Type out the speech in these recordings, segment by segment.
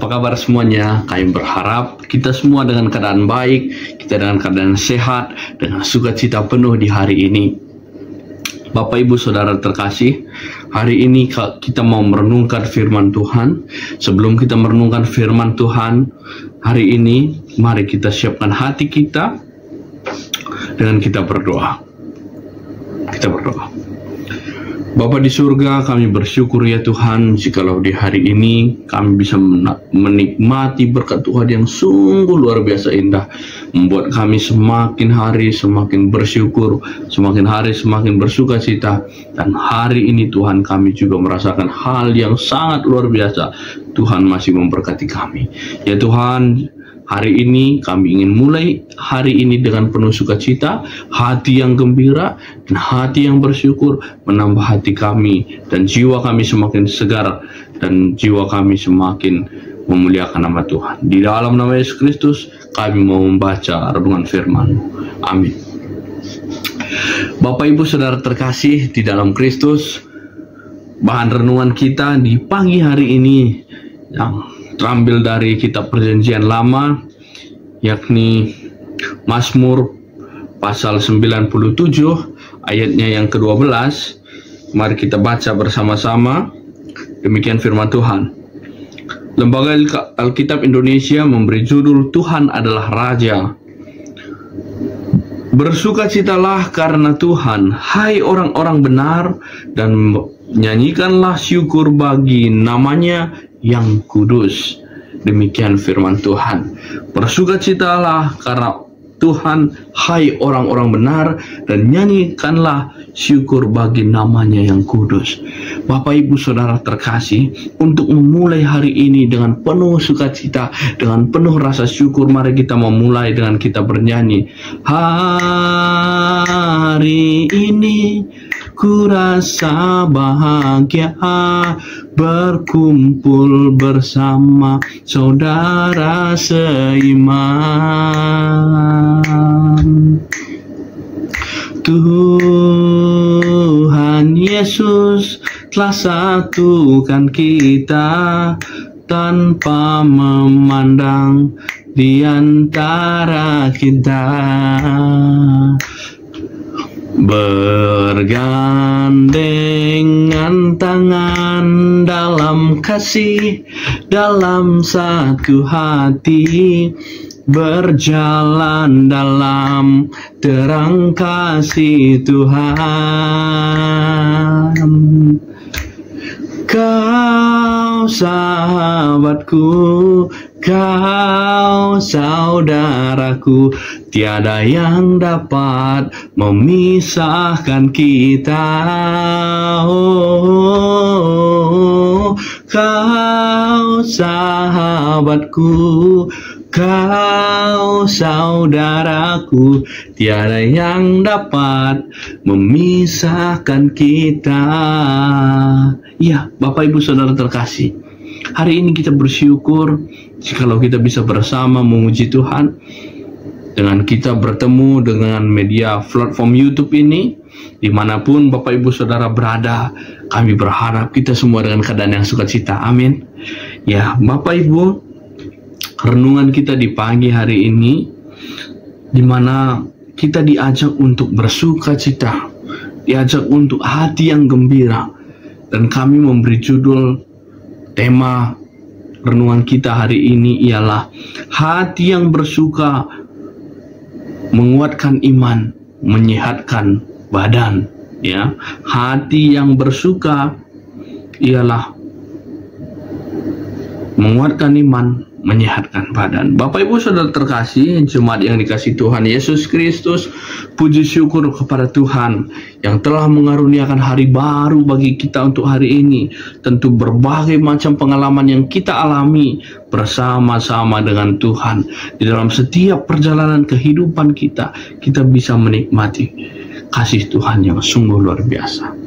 Apa kabar semuanya? Kami berharap kita semua dengan keadaan baik, kita dengan keadaan sehat, dengan sukacita penuh di hari ini. Bapak Ibu Saudara terkasih, hari ini kita mau merenungkan firman Tuhan. Sebelum kita merenungkan firman Tuhan hari ini, mari kita siapkan hati kita dengan kita berdoa. Kita berdoa. Bapa di surga, kami bersyukur ya Tuhan, jikalau di hari ini kami bisa menikmati berkat Tuhan yang sungguh luar biasa indah, membuat kami semakin hari semakin bersyukur, semakin hari semakin bersuka cita. Dan hari ini Tuhan, kami juga merasakan hal yang sangat luar biasa. Tuhan masih memberkati kami. Ya Tuhan, hari ini kami ingin mulai hari ini dengan penuh sukacita, hati yang gembira, dan hati yang bersyukur, menambah hati kami dan jiwa kami semakin segar, dan jiwa kami semakin memuliakan nama Tuhan. Di dalam nama Yesus Kristus, kami mau membaca renungan firman. Amin. Bapak Ibu Saudara terkasih di dalam Kristus, bahan renungan kita di pagi hari ini yang terambil dari kitab Perjanjian Lama, yakni Mazmur pasal 97 ayatnya yang ke-12. Mari kita baca bersama-sama. Demikian firman Tuhan. Lembaga Alkitab Indonesia memberi judul Tuhan adalah Raja. Bersukacitalah karena Tuhan, hai orang-orang benar, dan nyanyikanlah syukur bagi namanya yang kudus. Demikian firman Tuhan. Bersukacitalah karena Tuhan, hai orang-orang benar, dan nyanyikanlah syukur bagi namanya yang kudus. Bapak Ibu Saudara terkasih, untuk memulai hari ini dengan penuh sukacita, dengan penuh rasa syukur, mari kita memulai dengan kita bernyanyi. Hari ini ku rasa bahagia berkumpul bersama saudara seiman. Tuhan Yesus telah satukan kita tanpa memandang di antara kita. Bergandengan tangan dalam kasih, dalam satu hati, berjalan dalam terang kasih Tuhan. Kau sahabatku, kau saudaraku, tiada yang dapat memisahkan kita. Oh, kau sahabatku, kau saudaraku, tiada yang dapat memisahkan kita. Ya, Bapak Ibu Saudara terkasih, hari ini kita bersyukur jikalau kita bisa bersama memuji Tuhan, dengan kita bertemu dengan media platform YouTube ini. Dimanapun Bapak Ibu Saudara berada, kami berharap kita semua dengan keadaan yang sukacita. Amin. Ya, Bapak Ibu, renungan kita di pagi hari ini, di mana kita diajak untuk bersukacita, diajak untuk hati yang gembira, dan kami memberi judul, tema renungan kita hari ini ialah hati yang bersuka menguatkan iman, menyehatkan badan. Ya, hati yang bersuka ialah menguatkan iman, menyehatkan badan. Bapak Ibu Saudara terkasih, jemaat yang dikasihi Tuhan Yesus Kristus, puji syukur kepada Tuhan yang telah mengaruniakan hari baru bagi kita untuk hari ini. Tentu berbagai macam pengalaman yang kita alami bersama-sama dengan Tuhan. Di dalam setiap perjalanan kehidupan kita, kita bisa menikmati kasih Tuhan yang sungguh luar biasa.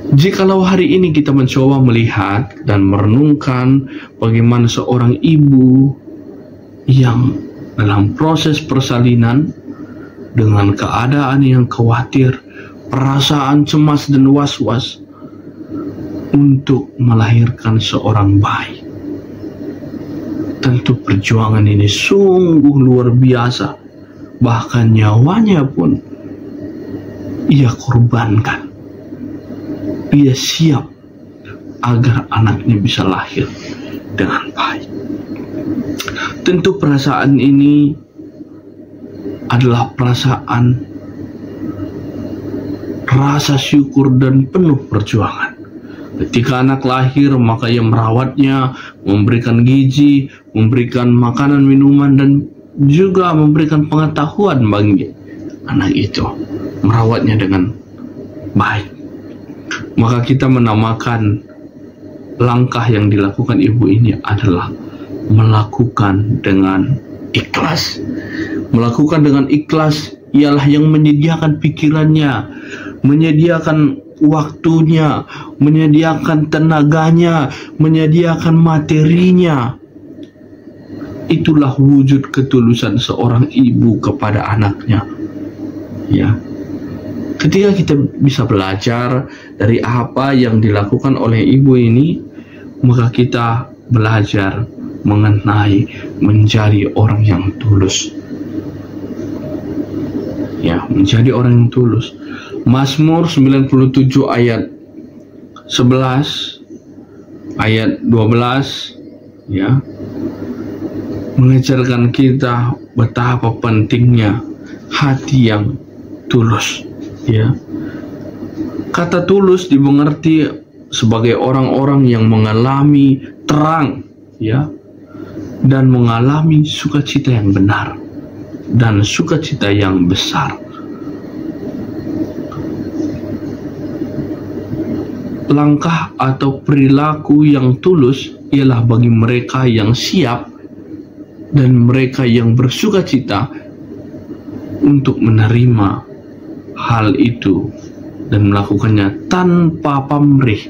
Jikalau hari ini kita mencoba melihat dan merenungkan bagaimana seorang ibu yang dalam proses persalinan dengan keadaan yang khawatir, perasaan cemas dan was-was untuk melahirkan seorang bayi. tentu perjuangan ini sungguh luar biasa. Bahkan nyawanya pun ia korbankan. Ia siap agar anaknya bisa lahir dengan baik. Tentu perasaan ini adalah perasaan rasa syukur dan penuh perjuangan. Ketika anak lahir, maka ia merawatnya, memberikan gizi, memberikan makanan, minuman, dan juga memberikan pengetahuan bagi anak itu, merawatnya dengan baik. Maka kita menamakan langkah yang dilakukan ibu ini adalah melakukan dengan ikhlas. Melakukan dengan ikhlas ialah yang menyediakan pikirannya, menyediakan waktunya, menyediakan tenaganya, menyediakan materinya. Itulah wujud ketulusan seorang ibu kepada anaknya. Ya. Ketika kita bisa belajar dari apa yang dilakukan oleh ibu ini, maka kita belajar mengenai menjadi orang yang tulus. Ya, menjadi orang yang tulus. Mazmur 97 ayat 11 ayat 12 ya, mengajarkan kita betapa pentingnya hati yang tulus, ya. Kata tulus dimengerti sebagai orang-orang yang mengalami terang, ya, dan mengalami sukacita yang benar dan sukacita yang besar. Langkah atau perilaku yang tulus ialah bagi mereka yang siap dan mereka yang bersukacita untuk menerima hal itu dan melakukannya tanpa pamrih,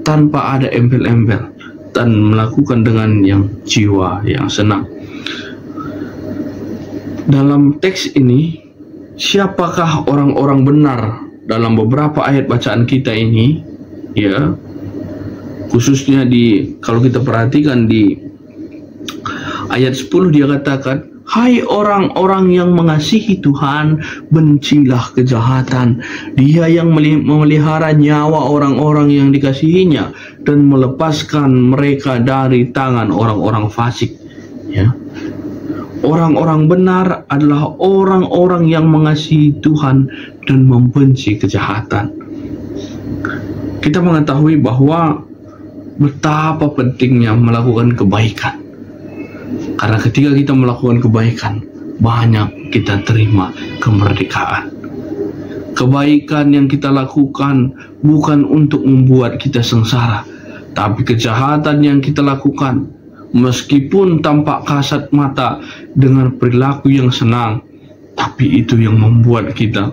tanpa ada embel-embel, dan melakukan dengan yang jiwa yang senang. Dalam teks ini, siapakah orang-orang benar dalam beberapa ayat bacaan kita ini? Ya, khususnya kalau kita perhatikan di ayat 10 dia katakan, hai orang-orang yang mengasihi Tuhan, bencilah kejahatan. Dia yang memelihara nyawa orang-orang yang dikasihinya dan melepaskan mereka dari tangan orang-orang fasik. Ya. Orang-orang benar adalah orang-orang yang mengasihi Tuhan dan membenci kejahatan. Kita mengetahui bahwa betapa pentingnya melakukan kebaikan. Karena ketika kita melakukan kebaikan, banyak kita terima kemerdekaan. Kebaikan yang kita lakukan bukan untuk membuat kita sengsara, tapi kejahatan yang kita lakukan, meskipun tampak kasat mata dengan perilaku yang senang, tapi itu yang membuat kita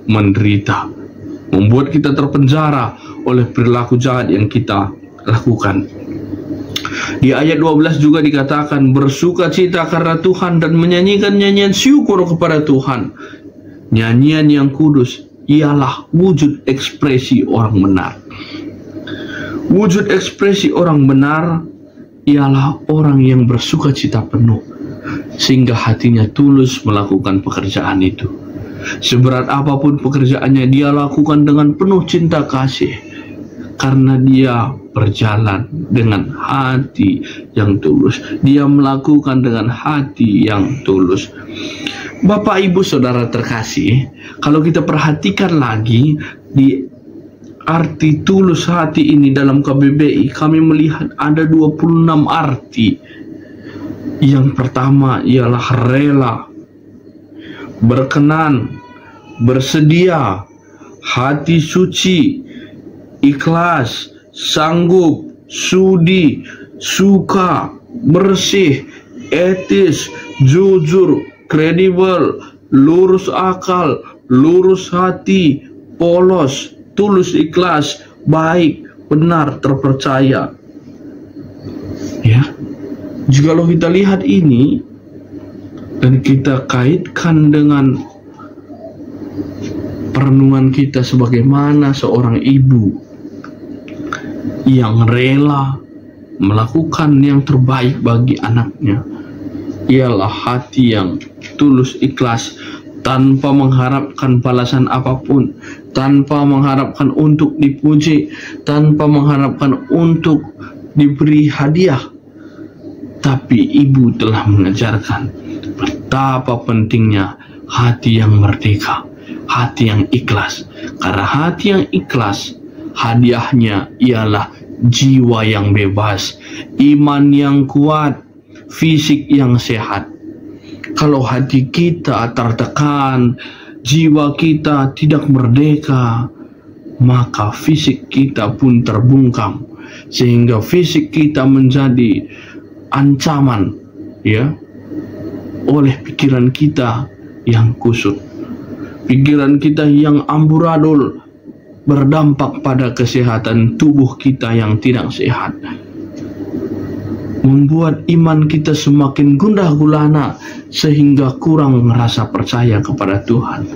menderita, membuat kita terpenjara oleh perilaku jahat yang kita lakukan. Di ayat 12 juga dikatakan, bersukacita karena Tuhan dan menyanyikan nyanyian syukur kepada Tuhan. Nyanyian yang kudus ialah wujud ekspresi orang benar. Wujud ekspresi orang benar ialah orang yang bersukacita penuh, sehingga hatinya tulus melakukan pekerjaan itu. Seberat apapun pekerjaannya, dia lakukan dengan penuh cinta kasih, karena dia berjalan dengan hati yang tulus. Dia melakukan dengan hati yang tulus. Bapak, Ibu, Saudara terkasih, kalau kita perhatikan lagi di arti tulus hati ini dalam KBBI, kami melihat ada 26 arti. Yang pertama ialah rela, berkenan, bersedia, hati suci, ikhlas, sanggup, sudi, suka, bersih, etis, jujur, kredibel, lurus akal, lurus hati, polos, tulus ikhlas, baik, benar, terpercaya. Ya, jikalau kita lihat ini dan kita kaitkan dengan perenungan kita sebagaimana seorang ibu yang rela, melakukan yang terbaik bagi anaknya ialah hati yang tulus ikhlas, tanpa mengharapkan balasan apapun, tanpa mengharapkan untuk dipuji, tanpa mengharapkan untuk diberi hadiah. Tapi ibu telah mengajarkan betapa pentingnya hati yang merdeka, hati yang ikhlas. Karena hati yang ikhlas, hadiahnya ialah jiwa yang bebas, iman yang kuat, fisik yang sehat. Kalau hati kita tertekan, jiwa kita tidak merdeka, maka fisik kita pun terbungkam, sehingga fisik kita menjadi ancaman, ya, oleh pikiran kita yang kusut, pikiran kita yang amburadul, berdampak pada kesehatan tubuh kita yang tidak sehat, membuat iman kita semakin gundah gulana sehingga kurang merasa percaya kepada Tuhan.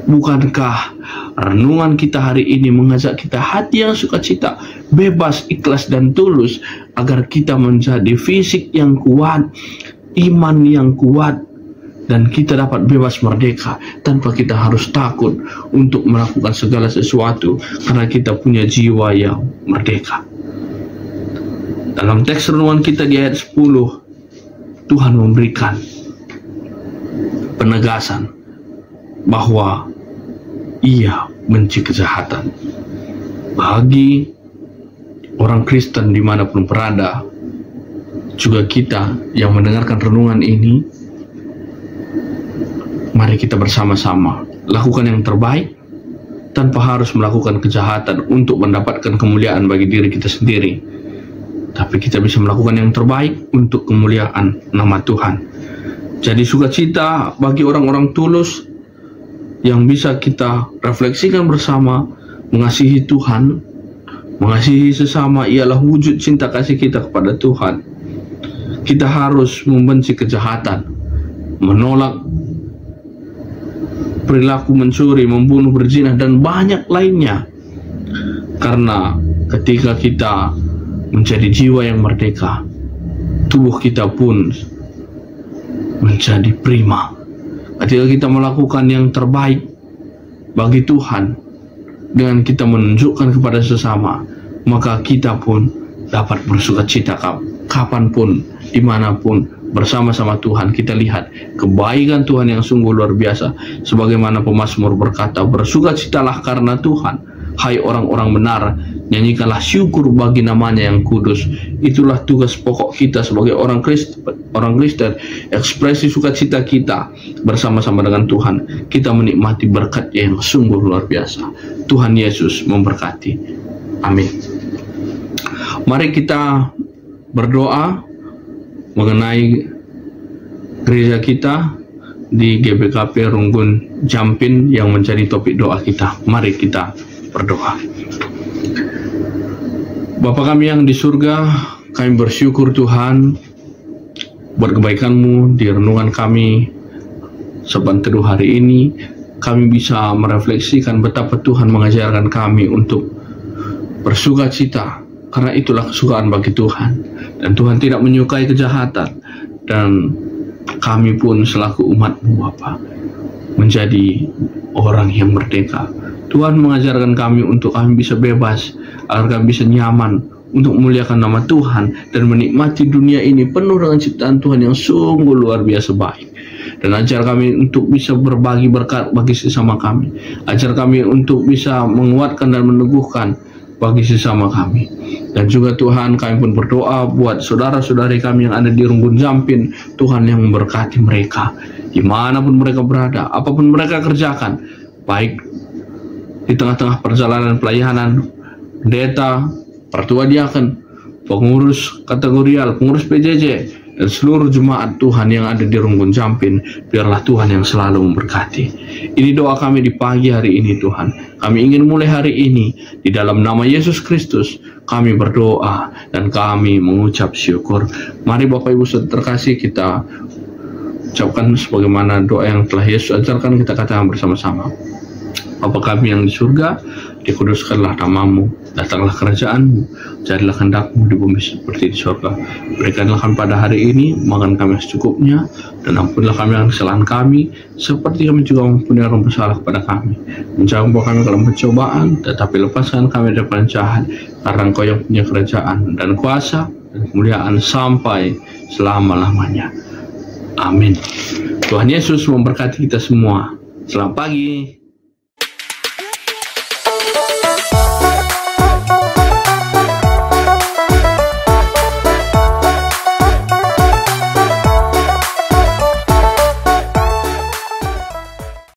Bukankah renungan kita hari ini mengajak kita hati yang sukacita, bebas, ikhlas dan tulus, agar kita menjadi fisik yang kuat, iman yang kuat, dan kita dapat bebas merdeka tanpa kita harus takut untuk melakukan segala sesuatu karena kita punya jiwa yang merdeka. Dalam teks renungan kita di ayat 10, Tuhan memberikan penegasan bahwa Ia benci kejahatan. Bagi orang Kristen dimanapun berada, juga kita yang mendengarkan renungan ini, mari kita bersama-sama lakukan yang terbaik tanpa harus melakukan kejahatan untuk mendapatkan kemuliaan bagi diri kita sendiri. Tapi kita bisa melakukan yang terbaik untuk kemuliaan nama Tuhan. Jadi sukacita bagi orang-orang tulus yang bisa kita refleksikan bersama, mengasihi Tuhan, mengasihi sesama ialah wujud cinta kasih kita kepada Tuhan. Kita harus membenci kejahatan, menolak perilaku mencuri, membunuh, berzina, dan banyak lainnya. Karena ketika kita menjadi jiwa yang merdeka, tubuh kita pun menjadi prima. Ketika kita melakukan yang terbaik bagi Tuhan dengan kita menunjukkan kepada sesama, maka kita pun dapat bersukacita kapanpun, dimanapun, bersama-sama Tuhan. Kita lihat kebaikan Tuhan yang sungguh luar biasa. Sebagaimana pemazmur berkata, bersukacitalah karena Tuhan, hai orang-orang benar, nyanyikanlah syukur bagi namanya yang kudus. Itulah tugas pokok kita sebagai orang Kristen, ekspresi sukacita kita bersama-sama dengan Tuhan. Kita menikmati berkat yang sungguh luar biasa. Tuhan Yesus memberkati. Amin. Mari kita berdoa mengenai gereja kita di GBKP Runggun Jampin yang menjadi topik doa kita. Mari kita berdoa. Bapa kami yang di surga, kami bersyukur Tuhan buat kebaikan-Mu di renungan kami Sabat Teduh hari ini. Kami bisa merefleksikan betapa Tuhan mengajarkan kami untuk bersukacita, karena itulah kesukaan bagi Tuhan. Dan Tuhan tidak menyukai kejahatan. Dan kami pun selaku umat-Mu Bapa menjadi orang yang merdeka. Tuhan mengajarkan kami untuk kami bisa bebas, agar kami bisa nyaman untuk memuliakan nama Tuhan dan menikmati dunia ini penuh dengan ciptaan Tuhan yang sungguh luar biasa baik. Dan ajar kami untuk bisa berbagi berkat bagi sesama kami. Ajar kami untuk bisa menguatkan dan meneguhkan bagi sesama kami. Dan juga Tuhan, kami pun berdoa buat saudara-saudari kami yang ada di Runggun Jampin. Tuhan yang memberkati mereka dimanapun mereka berada, apapun mereka kerjakan, baik di tengah-tengah perjalanan pelayanan, pendeta, pertua diaken, pengurus kategorial, pengurus PJJ, dan seluruh jemaat Tuhan yang ada di Runggun Jampin. Biarlah Tuhan yang selalu memberkati. Ini doa kami di pagi hari ini Tuhan. Kami ingin mulai hari ini di dalam nama Yesus Kristus. Kami berdoa dan kami mengucap syukur. Mari Bapak Ibu Saudara terkasih, kita ucapkan sebagaimana doa yang telah Yesus ajarkan, kita katakan bersama-sama. Bapa kami yang di surga, dikuduskanlah namamu, datanglah kerajaanmu, jadilah kehendak-mu di bumi seperti di surga. Berikanlah kami pada hari ini makan kami secukupnya, dan ampunlah kami akan kesalahan kami, seperti kami juga mengampuni orang bersalah kepada kami. Jangan bawa kami ke dalam pencobaan, tetapi lepaskan kami dari jahat, karena Engkau yang punya kerajaan dan kuasa dan kemuliaan sampai selama-lamanya. Amin. Tuhan Yesus memberkati kita semua. Selamat pagi.